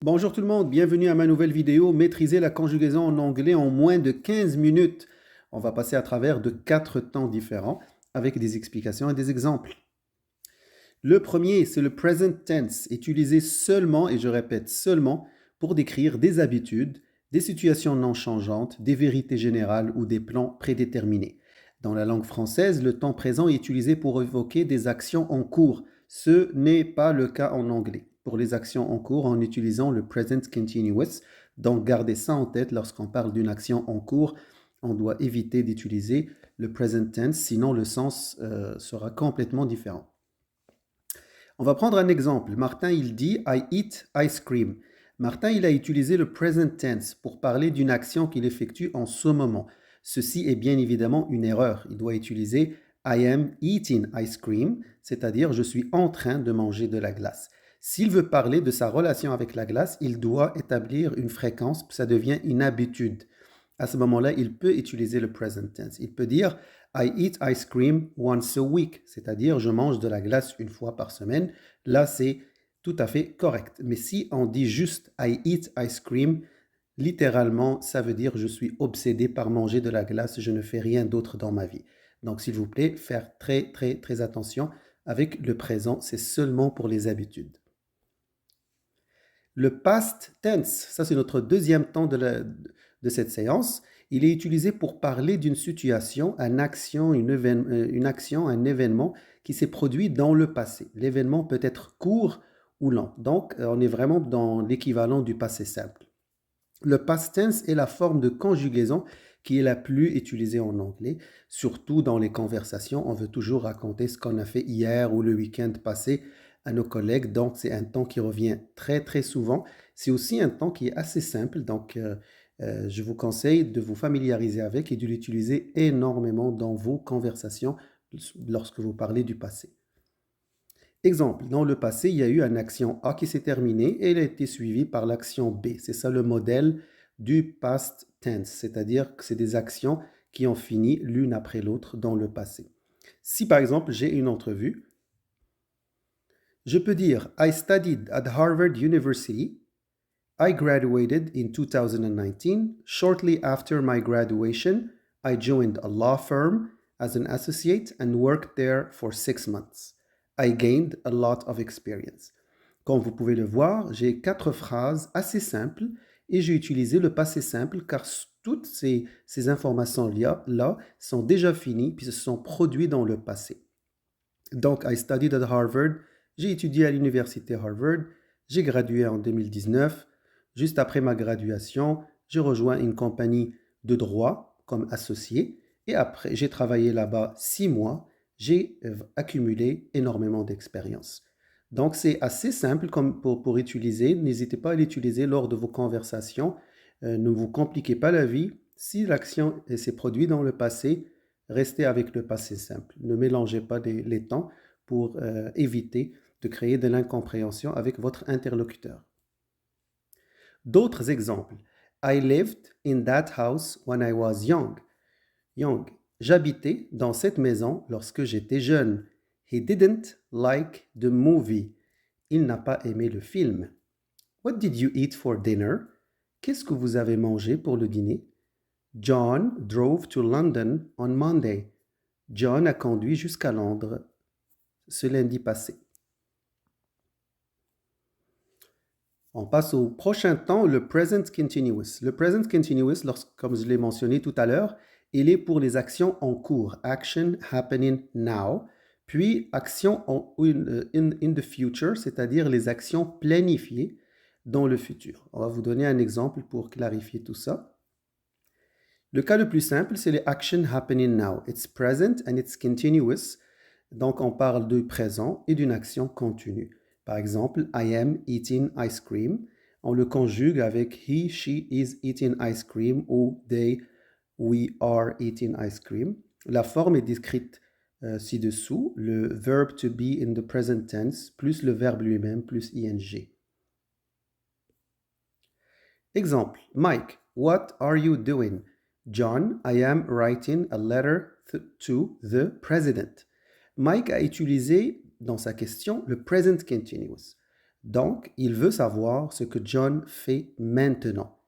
Bonjour tout le monde, bienvenue à ma nouvelle vidéo Maîtriser la conjugaison en anglais en moins de 15 minutes. On va passer à travers de 4 temps différents avec des explications et des exemples. Le premier, c'est le present tense, utilisé seulement, et je répète seulement, pour décrire des habitudes, des situations non changeantes, des vérités générales ou des plans prédéterminés. Dans la langue française, le temps présent est utilisé pour évoquer des actions en cours. Ce n'est pas le cas en anglais. Pour les actions en cours, en utilisant le present continuous, donc gardez ça en tête lorsqu'on parle d'une action en cours, on doit éviter d'utiliser le present tense, sinon le sens sera complètement différent. On va prendre un exemple. Martin, il dit I eat ice cream. Martin, il a utilisé le present tense pour parler d'une action qu'il effectue en ce moment. Ceci est bien évidemment une erreur. Il doit utiliser I am eating ice cream, c'est-à-dire je suis en train de manger de la glace. S'il veut parler de sa relation avec la glace, il doit établir une fréquence, ça devient une habitude. À ce moment-là, il peut utiliser le present tense. Il peut dire I eat ice cream once a week, c'est-à-dire je mange de la glace une fois par semaine. Là, c'est tout à fait correct. Mais si on dit juste I eat ice cream, littéralement, ça veut dire je suis obsédé par manger de la glace, je ne fais rien d'autre dans ma vie. Donc, s'il vous plaît, faire très, très, très attention avec le présent, c'est seulement pour les habitudes. Le past tense, ça c'est notre deuxième temps de cette séance. Il est utilisé pour parler d'une situation, une action, un événement qui s'est produit dans le passé. L'événement peut être court ou lent. Donc, on est vraiment dans l'équivalent du passé simple. Le past tense est la forme de conjugaison qui est la plus utilisée en anglais, surtout dans les conversations. On veut toujours raconter ce qu'on a fait hier ou le week-end passé à nos collègues. Donc, c'est un temps qui revient très, très souvent. C'est aussi un temps qui est assez simple. Donc, je vous conseille de vous familiariser avec et de l'utiliser énormément dans vos conversations lorsque vous parlez du passé. Exemple, dans le passé, il y a eu une action A qui s'est terminée et elle a été suivie par l'action B. C'est ça le modèle du past tense, c'est-à-dire que c'est des actions qui ont fini l'une après l'autre dans le passé. Si par exemple j'ai une entrevue, je peux dire I studied at Harvard University. I graduated in 2019. Shortly after my graduation, I joined a law firm as an associate and worked there for 6 months. I gained a lot of experience. Comme vous pouvez le voir, j'ai 4 phrases assez simples et j'ai utilisé le passé simple car toutes ces informations-là sont déjà finies puis se sont produites dans le passé. Donc, I studied at Harvard, j'ai étudié à l'université Harvard, j'ai gradué en 2019. Juste après ma graduation, j'ai rejoint une compagnie de droit comme associé et après, j'ai travaillé là-bas 6 mois. J'ai accumulé énormément d'expérience. Donc, c'est assez simple comme pour utiliser. N'hésitez pas à l'utiliser lors de vos conversations. Ne vous compliquez pas la vie. Si l'action s'est produite dans le passé, restez avec le passé simple. Ne mélangez pas les temps pour éviter de créer de l'incompréhension avec votre interlocuteur. D'autres exemples. I lived in that house when I was young. Young. J'habitais dans cette maison lorsque j'étais jeune. He didn't like the movie. Il n'a pas aimé le film. What did you eat for dinner? Qu'est-ce que vous avez mangé pour le dîner? John drove to London on Monday. John a conduit jusqu'à Londres ce lundi passé. On passe au prochain temps, le present continuous. Le present continuous, comme je l'ai mentionné tout à l'heure, il est pour les actions en cours. Action happening now. Puis, action in the future, c'est-à-dire les actions planifiées dans le futur. On va vous donner un exemple pour clarifier tout ça. Le cas le plus simple, c'est les action happening now. It's present and it's continuous. Donc, on parle du présent et d'une action continue. Par exemple, I am eating ice cream. On le conjugue avec he, she is eating ice cream ou they, we are eating ice cream. La forme est décrite ci-dessous, le verb to be in the present tense plus le verbe lui-même plus ing. Exemple, Mike, what are you doing? John, I am writing a letter to the president. Mike a utilisé dans sa question le present continuous. Donc, il veut savoir ce que John fait maintenant.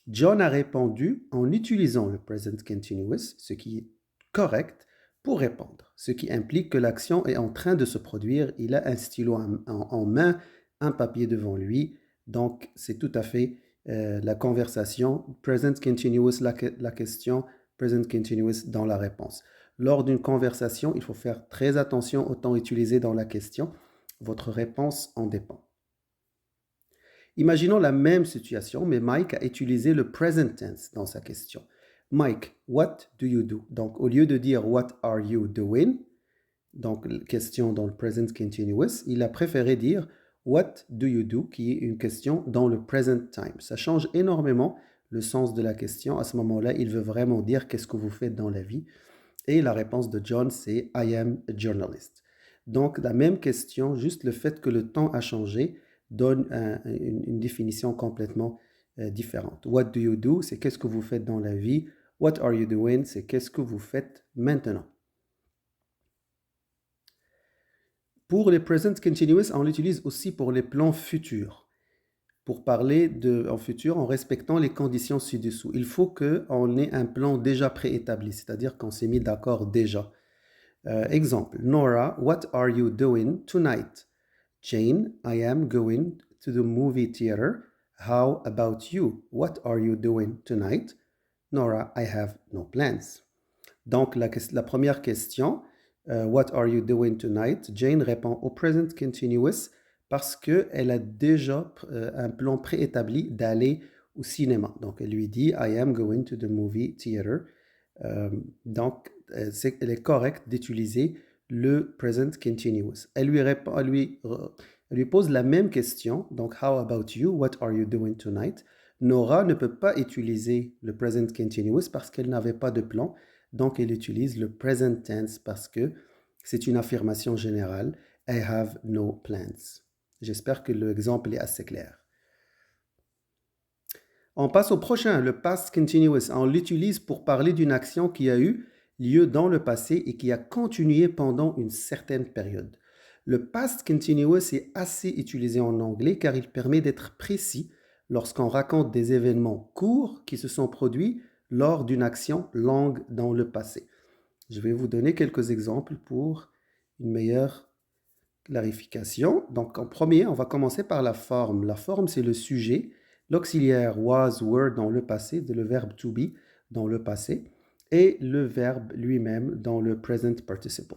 John a répondu en utilisant le present continuous, ce qui est correct, pour répondre, ce qui implique que l'action est en train de se produire. Il a un stylo en main, un papier devant lui, donc c'est tout à fait la conversation, present continuous, la question, present continuous dans la réponse. Lors d'une conversation, il faut faire très attention au temps utilisé dans la question. Votre réponse en dépend. Imaginons la même situation, mais Mike a utilisé le present tense dans sa question. Mike, what do you do? Donc, au lieu de dire what are you doing, donc question dans le present continuous, il a préféré dire what do you do, qui est une question dans le present time. Ça change énormément le sens de la question. À ce moment-là, il veut vraiment dire qu'est-ce que vous faites dans la vie. Et la réponse de John, c'est I am a journalist. Donc, la même question, juste le fait que le temps a changé, donne une définition complètement différente. What do you do? C'est qu'est-ce que vous faites dans la vie. What are you doing? C'est qu'est-ce que vous faites maintenant. Pour les present continuous, on l'utilise aussi pour les plans futurs. Pour parler en futur en respectant les conditions ci-dessous. Il faut qu'on ait un plan déjà préétabli, c'est-à-dire qu'on s'est mis d'accord déjà. Exemple, Nora, what are you doing tonight? Jane, I am going to the movie theater. How about you? What are you doing tonight? Nora, I have no plans. Donc, la première question, what are you doing tonight? Jane répond au present continuous parce qu'elle a déjà un plan préétabli d'aller au cinéma. Donc, elle lui dit, I am going to the movie theater. Donc, elle est correcte d'utiliser le present continuous. Elle lui pose la même question. Donc, how about you? What are you doing tonight? Nora ne peut pas utiliser le present continuous parce qu'elle n'avait pas de plan. Donc, elle utilise le present tense parce que c'est une affirmation générale. I have no plans. J'espère que l'exemple est assez clair. On passe au prochain, le past continuous. On l'utilise pour parler d'une action qui a eu lieu dans le passé et qui a continué pendant une certaine période. Le past continuous est assez utilisé en anglais car il permet d'être précis lorsqu'on raconte des événements courts qui se sont produits lors d'une action longue dans le passé. Je vais vous donner quelques exemples pour une meilleure clarification. Donc, en premier, on va commencer par la forme. La forme, c'est le sujet. L'auxiliaire was, were dans le passé, de le verbe to be dans le passé, et le verbe lui-même dans le present participle.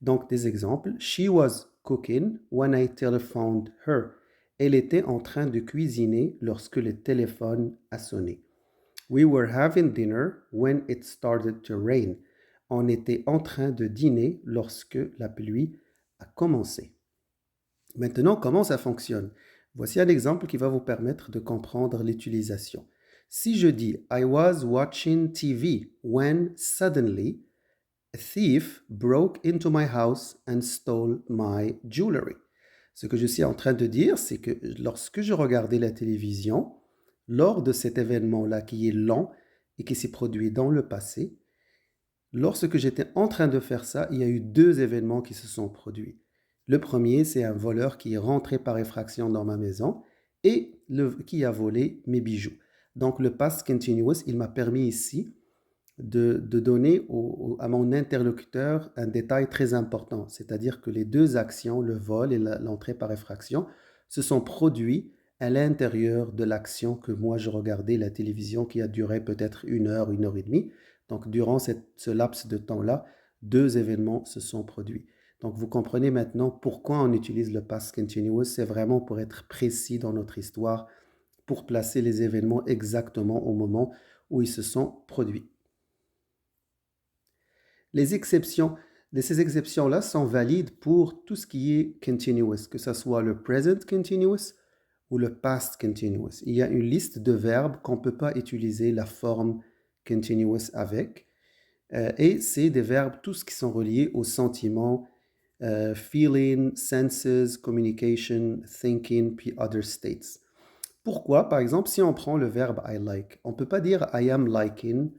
Donc, des exemples. She was cooking when I telephoned her. Elle était en train de cuisiner lorsque le téléphone a sonné. We were having dinner when it started to rain. On était en train de dîner lorsque la pluie a commencé. Maintenant, comment ça fonctionne? Voici un exemple qui va vous permettre de comprendre l'utilisation. Si je dis I was watching TV when suddenly a thief broke into my house and stole my jewelry. Ce que je suis en train de dire, c'est que lorsque je regardais la télévision, lors de cet événement-là qui est lent et qui s'est produit dans le passé, lorsque j'étais en train de faire ça, il y a eu deux événements qui se sont produits. Le premier, c'est un voleur qui est rentré par effraction dans ma maison et qui a volé mes bijoux. Donc, le past continuous, il m'a permis ici de donner à mon interlocuteur un détail très important, c'est-à-dire que les deux actions, le vol et l'entrée par effraction, se sont produits à l'intérieur de l'action que moi je regardais la télévision qui a duré peut-être une heure et demie. Donc, durant ce laps de temps-là, deux événements se sont produits. Donc, vous comprenez maintenant pourquoi on utilise le past continuous. C'est vraiment pour être précis dans notre histoire, pour placer les événements exactement au moment où ils se sont produits. Ces exceptions-là sont valides pour tout ce qui est continuous, que ce soit le present continuous ou le past continuous. Il y a une liste de verbes qu'on ne peut pas utiliser la forme continuous avec. Et c'est des verbes tous qui sont reliés aux sentiments, feeling, senses, communication, thinking, puis other states. Pourquoi? Par exemple, si on prend le verbe I like, on ne peut pas dire I am liking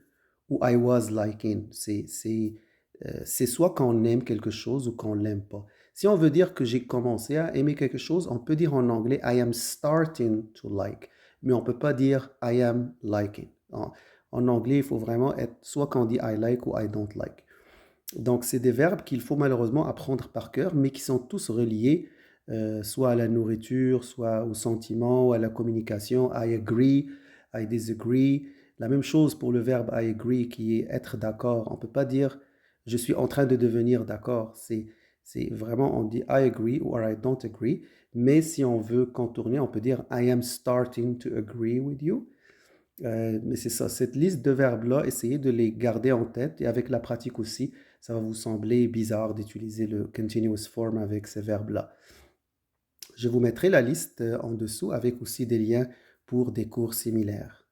ou I was liking. C'est soit qu'on aime quelque chose ou qu'on ne l'aime pas. Si on veut dire que j'ai commencé à aimer quelque chose, on peut dire en anglais I am starting to like, mais on ne peut pas dire I am liking. En anglais, il faut vraiment être soit qu'on dit I like ou I don't like. Donc, c'est des verbes qu'il faut malheureusement apprendre par cœur, mais qui sont tous reliés, soit à la nourriture, soit au sentiment, ou à la communication. I agree, I disagree. La même chose pour le verbe I agree, qui est être d'accord. On ne peut pas dire je suis en train de devenir d'accord. C'est vraiment, on dit I agree ou I don't agree. Mais si on veut contourner, on peut dire I am starting to agree with you. Mais c'est ça, cette liste de verbes-là, essayez de les garder en tête et avec la pratique aussi, ça va vous sembler bizarre d'utiliser le continuous form avec ces verbes-là. Je vous mettrai la liste en dessous avec aussi des liens pour des cours similaires.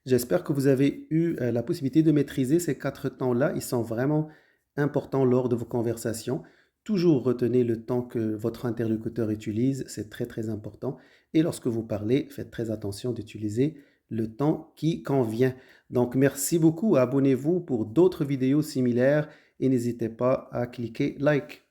J'espère que vous avez eu la possibilité de maîtriser ces 4 temps-là. Ils sont vraiment importants lors de vos conversations. Toujours retenez le temps que votre interlocuteur utilise, c'est très très important. Et lorsque vous parlez, faites très attention d'utiliser le temps qui convient. Donc merci beaucoup, abonnez-vous pour d'autres vidéos similaires et n'hésitez pas à cliquer like.